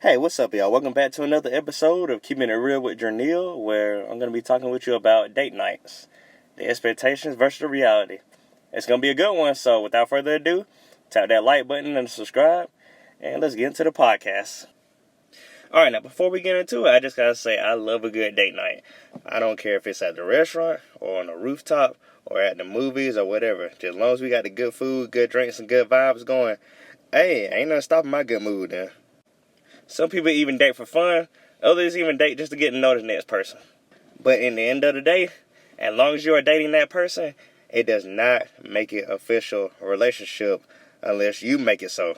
Hey, what's up, y'all? Welcome back to another episode of Keeping It Real with Jerneal, where I'm going to be talking with you about date nights, the expectations versus the reality. It's going to be a good one, so without further ado, tap that like button and subscribe, and let's get into the podcast. Alright, now before we get into it, I just got to say I love a good date night. I don't care if it's at the restaurant, or on the rooftop, or at the movies, or whatever. Just as long as we got the good food, good drinks, and good vibes going, hey, ain't nothing stopping my good mood then. Some people even date for fun. Others even date just to get to know the next person. But in the end of the day, as long as you are dating that person, it does not make it official relationship unless you make it so.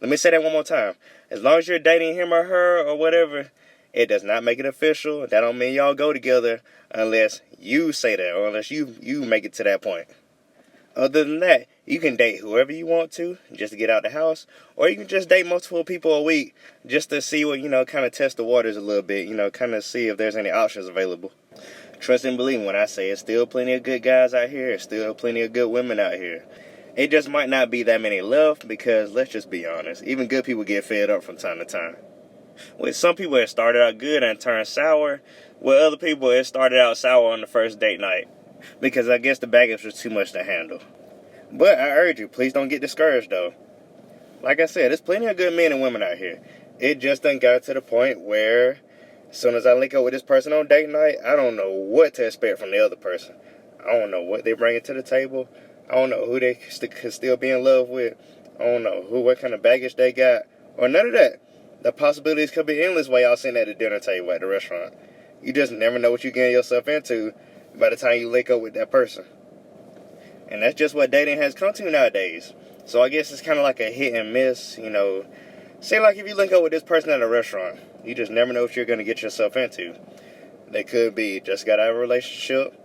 Let me say that one more time. As long as you're dating him or her or whatever, it does not make it official. That don't mean y'all go together unless you say that or unless you make it to that point. Other than that, you can date whoever you want to just to get out the house, or you can just date multiple people a week just to see what, kind of test the waters a little bit, kind of see if there's any options available. Trust and believe me when I say it's still plenty of good guys out here, it's still plenty of good women out here. It just might not be that many left because, let's just be honest, even good people get fed up from time to time. With some people, it started out good and turned sour. With other people, it started out sour on the first date night, because I guess the baggage was too much to handle. But I urge you, please don't get discouraged though. Like I said, there's plenty of good men and women out here. It just done got to the point where as soon as I link up with this person on date night, I don't know what to expect from the other person. I don't know what they bring to the table. I don't know who they could still be in love with. I don't know what kind of baggage they got. Or none of that. The possibilities could be endless while y'all sitting at the dinner table at the restaurant. You just never know what you're getting yourself into by the time you link up with that person. And that's just what dating has come to nowadays. So I guess it's kind of like a hit and miss, Say like if you link up with this person at a restaurant, you just never know what you're going to get yourself into. They could be just got out of a relationship,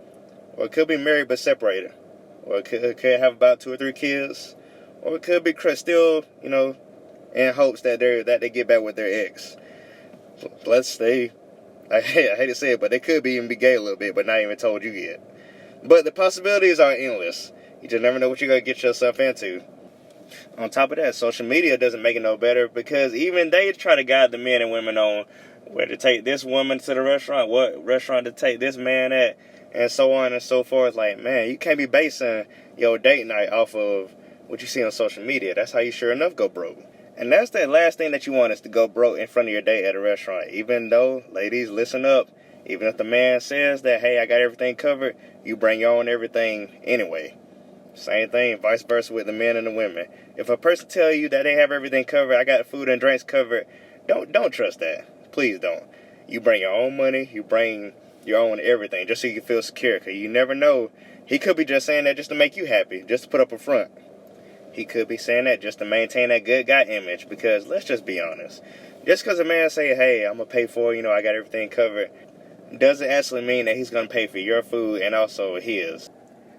or it could be married but separated, or it could have about 2 or 3 kids, or it could be still, in hopes that they get back with their ex. Let's say, I hate to say it, but they could even be gay a little bit, but not even told you yet. But the possibilities are endless. You just never know what you're going to get yourself into. On top of that, social media doesn't make it no better, because even they try to guide the men and women on where to take this woman to the restaurant, what restaurant to take this man at, and so on and so forth. Like, man, you can't be basing your date night off of what you see on social media. That's how you sure enough go broke. And that's the last thing that you want, is to go broke in front of your date at a restaurant. Even though, ladies, listen up. Even if the man says that, hey, I got everything covered, you bring your own everything anyway. Same thing, vice versa with the men and the women. If a person tell you that they have everything covered, I got food and drinks covered, don't trust that. Please don't. You bring your own money, you bring your own everything, just so you can feel secure. Because you never know. He could be just saying that just to make you happy, just to put up a front. He could be saying that just to maintain that good guy image. Because let's just be honest. Just because a man say, hey, I'm going to pay for it, I got everything covered, doesn't actually mean that he's going to pay for your food and also his.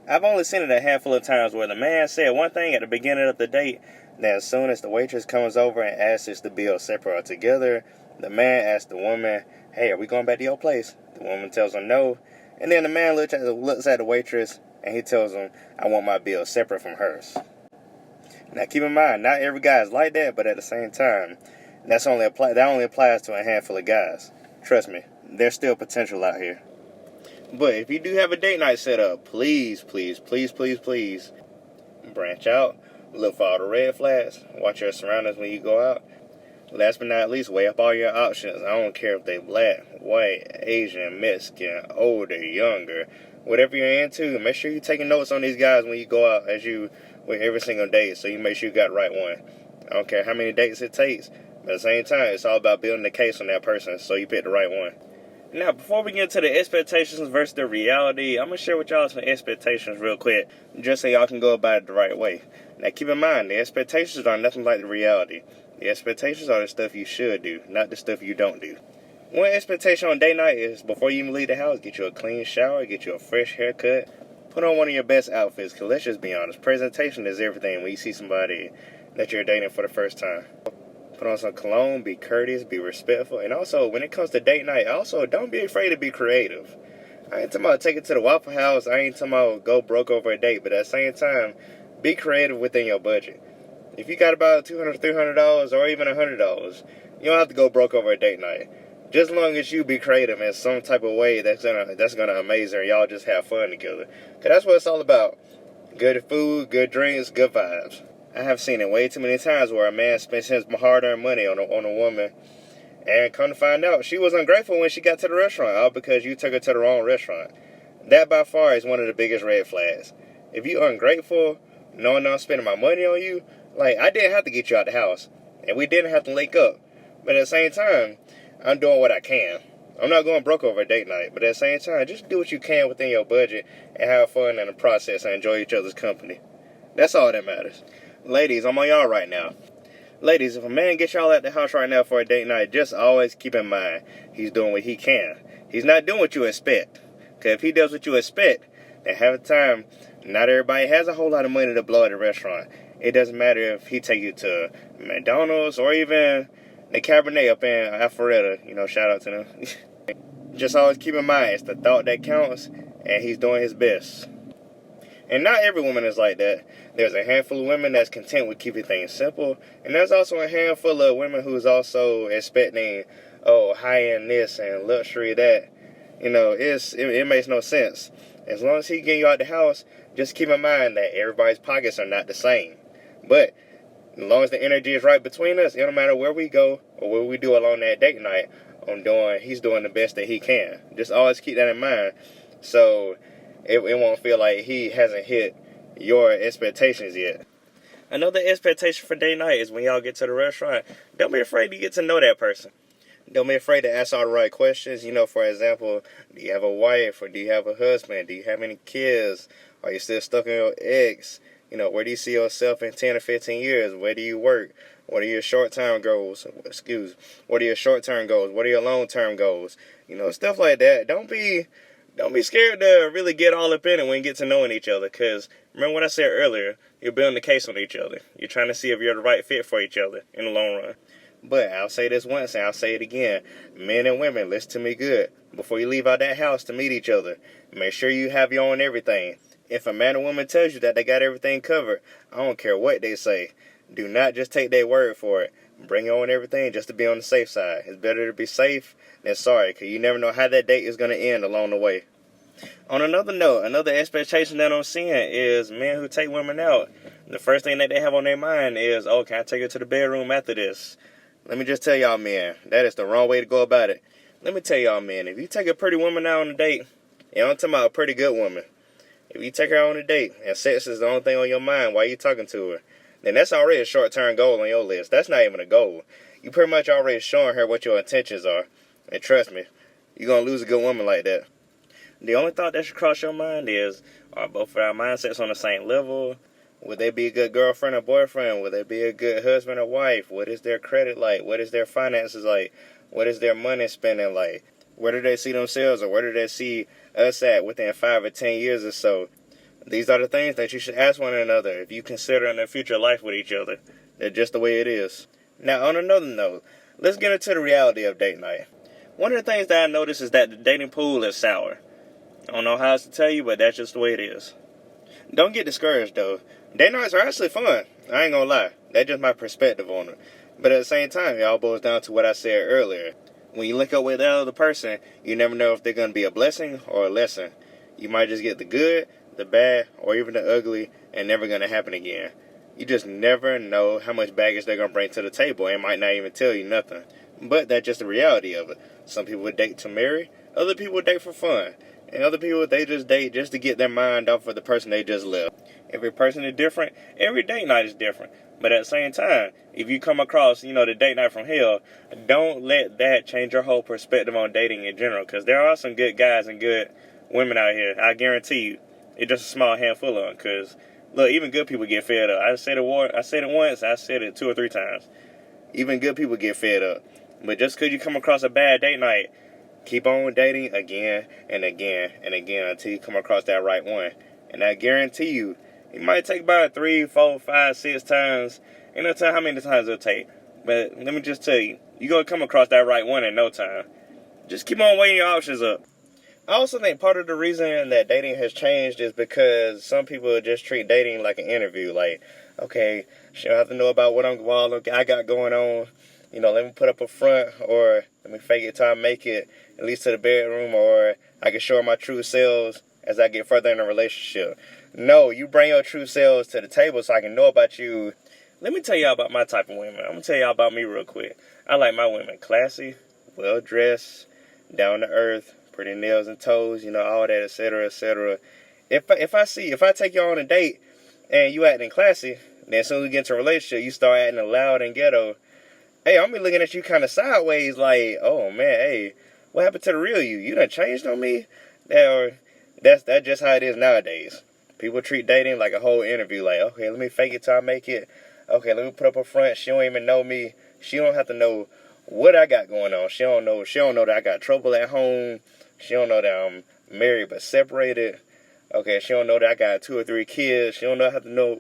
I've only seen it a handful of times where the man said one thing at the beginning of the date, then as soon as the waitress comes over and asks us the bill separate or together, the man asks the woman, hey, are we going back to your place? The woman tells him no, and then the man looks at the waitress and he tells him, I want my bill separate from hers. Now keep in mind, not every guy is like that, but at the same time, that only applies to a handful of guys. Trust me, there's still potential out here. But if you do have a date night set up, please, please, please, please, please, branch out, look for all the red flags, watch your surroundings when you go out. Last but not least, weigh up all your options. I don't care if they black, white, Asian, Mexican, older, younger, whatever you're into. Make sure you're taking notes on these guys when you go out with every single date, so you make sure you got the right one. I don't care how many dates it takes, but at the same time, it's all about building the case on that person, so you pick the right one. Now, before we get into the expectations versus the reality, I'm going to share with y'all some expectations real quick, just so y'all can go about it the right way. Now, keep in mind, the expectations are nothing like the reality. The expectations are the stuff you should do, not the stuff you don't do. One expectation on date night is, before you even leave the house, get you a clean shower, get you a fresh haircut, put on one of your best outfits, because let's just be honest, presentation is everything when you see somebody that you're dating for the first time. Put on some cologne, be courteous, be respectful. And also, when it comes to date night, also, don't be afraid to be creative. I ain't talking about take it to the Waffle House. I ain't talking about go broke over a date. But at the same time, be creative within your budget. If you got about $200, $300, or even $100, You don't have to go broke over a date night. Just as long as you be creative in some type of way that's gonna amaze her, and y'all just have fun together. Cause that's what it's all about. Good food, good drinks, good vibes. I have seen it way too many times where a man spends his hard-earned money on a woman, and come to find out, she was ungrateful when she got to the restaurant, all because you took her to the wrong restaurant. That by far is one of the biggest red flags. If you ungrateful, knowing I'm spending my money on you, like, I didn't have to get you out the house, and we didn't have to link up. But at the same time, I'm doing what I can. I'm not going broke over a date night, but at the same time, just do what you can within your budget and have fun in the process and enjoy each other's company. That's all that matters. Ladies, I'm on y'all right now. Ladies, if a man gets y'all at the house right now for a date night, just always keep in mind, he's doing what he can. He's not doing what you expect. Because if he does what you expect, then half the time, not everybody has a whole lot of money to blow at a restaurant. It doesn't matter if he take you to McDonald's or even the Cabernet up in Alpharetta. Shout out to them. Just always keep in mind, it's the thought that counts, and he's doing his best. And not every woman is like that. There's a handful of women that's content with keeping things simple, and there's also a handful of women who's also expecting, high-end this and luxury that. It makes no sense. As long as he get you out the house, just keep in mind that everybody's pockets are not the same. But as long as the energy is right between us, it don't matter where we go or what we do along that date night. He's doing the best that he can. Just always keep that in mind, so it won't feel like he hasn't hit your expectations yet. Another expectation for date night is when y'all get to the restaurant, don't be afraid to get to know that person. Don't be afraid to ask all the right questions. For example, do you have a wife or do you have a husband? Do you have any kids? Are you still stuck on your ex? Where do you see yourself in 10 or 15 years? Where do you work? What are your short-term goals? What are your short-term goals? What are your long-term goals? Stuff like that. Don't be scared to really get all up in it when you get to knowing each other. Because remember what I said earlier, you're building a case on each other. You're trying to see if you're the right fit for each other in the long run. But I'll say this once and I'll say it again. Men and women, listen to me good. Before you leave out that house to meet each other, make sure you have your own everything. If a man or woman tells you that they got everything covered, I don't care what they say. Do not just take their word for it. Bring your own everything just to be on the safe side. It's better to be safe than sorry, because you never know how that date is going to end along the way. On another note, another expectation that I'm seeing is men who take women out. The first thing that they have on their mind is, can I take her to the bedroom after this? Let me just tell y'all, men, that is the wrong way to go about it. Let me tell y'all, men, if you take a pretty woman out on a date, and I'm talking about a pretty good woman, if you take her on a date and sex is the only thing on your mind while you talking to her, then that's already a short-term goal on your list. That's not even a goal. You pretty much already showing her what your intentions are. And trust me, you're going to lose a good woman like that. The only thought that should cross your mind is, are both of our mindsets on the same level? Would they be a good girlfriend or boyfriend? Would they be a good husband or wife? What is their credit like? What is their finances like? What is their money spending like? Where do they see themselves, or where do they see us at within 5 or 10 years or so? These are the things that you should ask one another if you consider in a future life with each other. They're just the way it is. Now, on another note, let's get into the reality of date night. One of the things that I noticed is that the dating pool is sour. I don't know how else to tell you, but that's just the way it is. Don't get discouraged, though. Date nights are actually fun. I ain't gonna lie. That's just my perspective on it. But at the same time, it all boils down to what I said earlier. When you link up with that other person, you never know if they're gonna be a blessing or a lesson. You might just get the good, the bad, or even the ugly, and never gonna happen again. You just never know how much baggage they're gonna bring to the table and might not even tell you nothing. But that's just the reality of it. Some people would date to marry, other people would date for fun, and other people, they just date just to get their mind off of the person they just left. Every person is different. Every date night is different. But at the same time, if you come across, the date night from hell, don't let that change your whole perspective on dating in general. Because there are some good guys and good women out here. I guarantee you. It's just a small handful of them. Because, look, even good people get fed up. I said it once. I said it 2 or 3 times. Even good people get fed up. But just because you come across a bad date night, keep on dating again and again and again until you come across that right one. And I guarantee you, it might take about 3, 4, 5, 6 times. Ain't no telling how many times it'll take. But let me just tell you, you're going to come across that right one in no time. Just keep on weighing your options up. I also think part of the reason that dating has changed is because some people just treat dating like an interview. Like, okay, she don't have to know about what I got going on. let me put up a front, or let me fake it till I make it, at least to the bedroom, or I can show her my true selves as I get further in a relationship. No, you bring your true selves to the table so I can know about you. Let me tell y'all about my type of women. I'm going to tell y'all about me real quick. I like my women classy, well-dressed, down to earth, pretty nails and toes, all that, etc., etc. If I take you on a date and you acting classy, then as soon as we get into a relationship, you start acting loud and ghetto. Hey, I'm be looking at you kind of sideways like, oh man, hey, what happened to the real you? You done changed on me? That's just how it is nowadays. People treat dating like a whole interview. Like, okay, let me fake it till I make it. Okay, let me put up a front. She don't even know me. She don't have to know what I got going on. She don't know that I got trouble at home. She don't know that I'm married but separated. Okay, she don't know that I got 2 or 3 kids. She don't have to know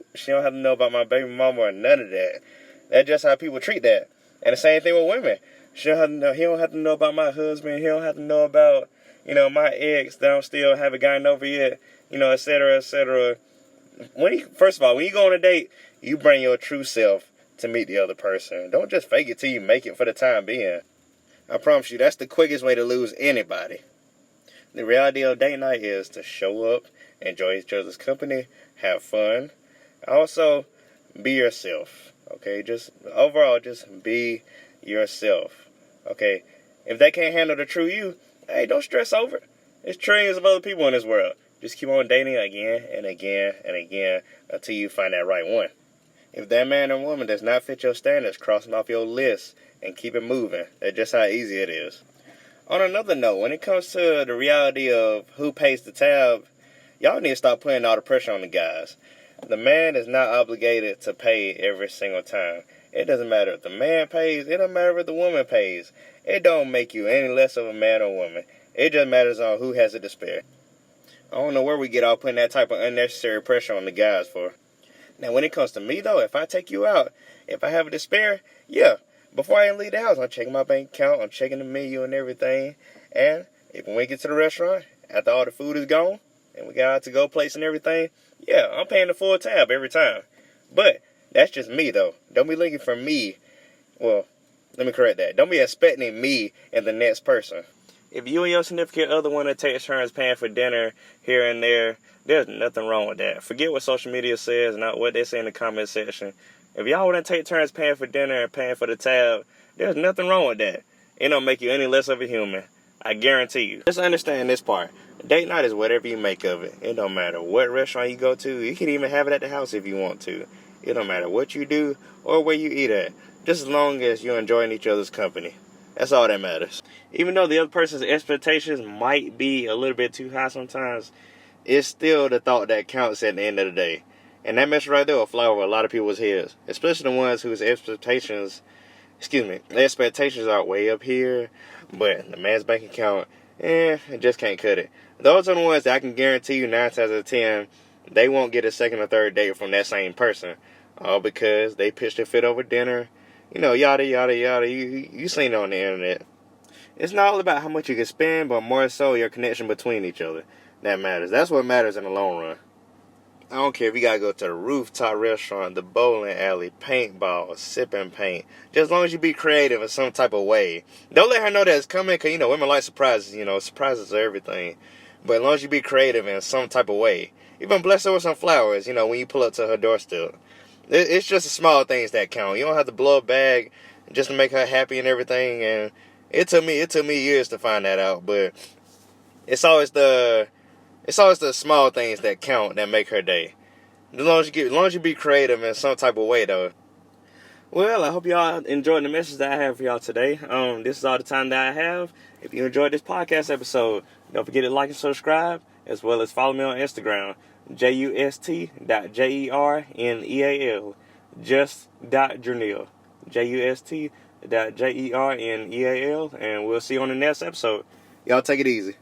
about my baby mama or none of that. That's just how people treat that. And the same thing with women. He don't have to know about my husband. He don't have to know about, my ex that I'm still haven't gotten over yet, et cetera, et cetera. First of all, when you go on a date, you bring your true self to meet the other person. Don't just fake it till you make it for the time being. I promise you, that's the quickest way to lose anybody. The reality of date night is to show up, enjoy each other's company, have fun. Also, be yourself. Okay, just be yourself. Okay, if they can't handle the true you, hey, don't stress over it. There's trillions of other people in this world. Just keep on dating again and again and again until you find that right one. If that man or woman does not fit your standards, cross them off your list and keep it moving. That's just how easy it is. On another note, when it comes to the reality of who pays the tab, y'all need to stop putting all the pressure on the guys. The man is not obligated to pay every single time. It doesn't matter if the man pays. It doesn't matter if the woman pays. It don't make you any less of a man or woman. It just matters on who has it to spare. I don't know where we get off putting that type of unnecessary pressure on the guys for. Now, when it comes to me, though, if I take you out, if I have it to spare, yeah. Before I even leave the house, I'm checking my bank account. I'm checking the menu and everything. And when we get to the restaurant, after all the food is gone, and we got out to go place and everything, yeah, I'm paying the full tab every time. But that's just me, though. Don't be looking for me. Well, let me correct that. Don't be expecting me and the next person. If you and your significant other want to take turns paying for dinner here and there, there's nothing wrong with that. Forget what social media says, not what they say in the comment section. If y'all want to take turns paying for dinner and paying for the tab, there's nothing wrong with that. It don't make you any less of a human. I guarantee you. Just understand this part. Date night is whatever you make of it. It don't matter what restaurant you go to. You can even have it at the house if you want to. It don't matter what you do or where you eat at. Just as long as you're enjoying each other's company. That's all that matters. Even though the other person's expectations might be a little bit too high sometimes, it's still the thought that counts at the end of the day. And that message right there will fly over a lot of people's heads. Especially the ones whose expectations are way up here, but the man's bank account, it just can't cut it. Those are the ones that I can guarantee you 9 times out of 10, they won't get a second or third date from that same person. All because they pitched a fit over dinner. Yada, yada, yada. You seen it on the internet. It's not all about how much you can spend, but more so your connection between each other. That matters. That's what matters in the long run. I don't care if you gotta go to the rooftop restaurant, the bowling alley, paintball, sipping paint. Just as long as you be creative in some type of way. Don't let her know that it's coming, because, women like surprises. Surprises are everything. But as long as you be creative in some type of way. Even bless her with some flowers, when you pull up to her doorstep. It's just the small things that count. You don't have to blow a bag just to make her happy and everything. And it took me years to find that out. But it's always the small things that count that make her day. As long as you be creative in some type of way, though. Well, I hope y'all enjoyed the message that I have for y'all today. This is all the time that I have. If you enjoyed this podcast episode, don't forget to like and subscribe, as well as follow me on Instagram, just.Jerneal, Just.Jerneal, Just.Jerneal, and we'll see you on the next episode. Y'all take it easy.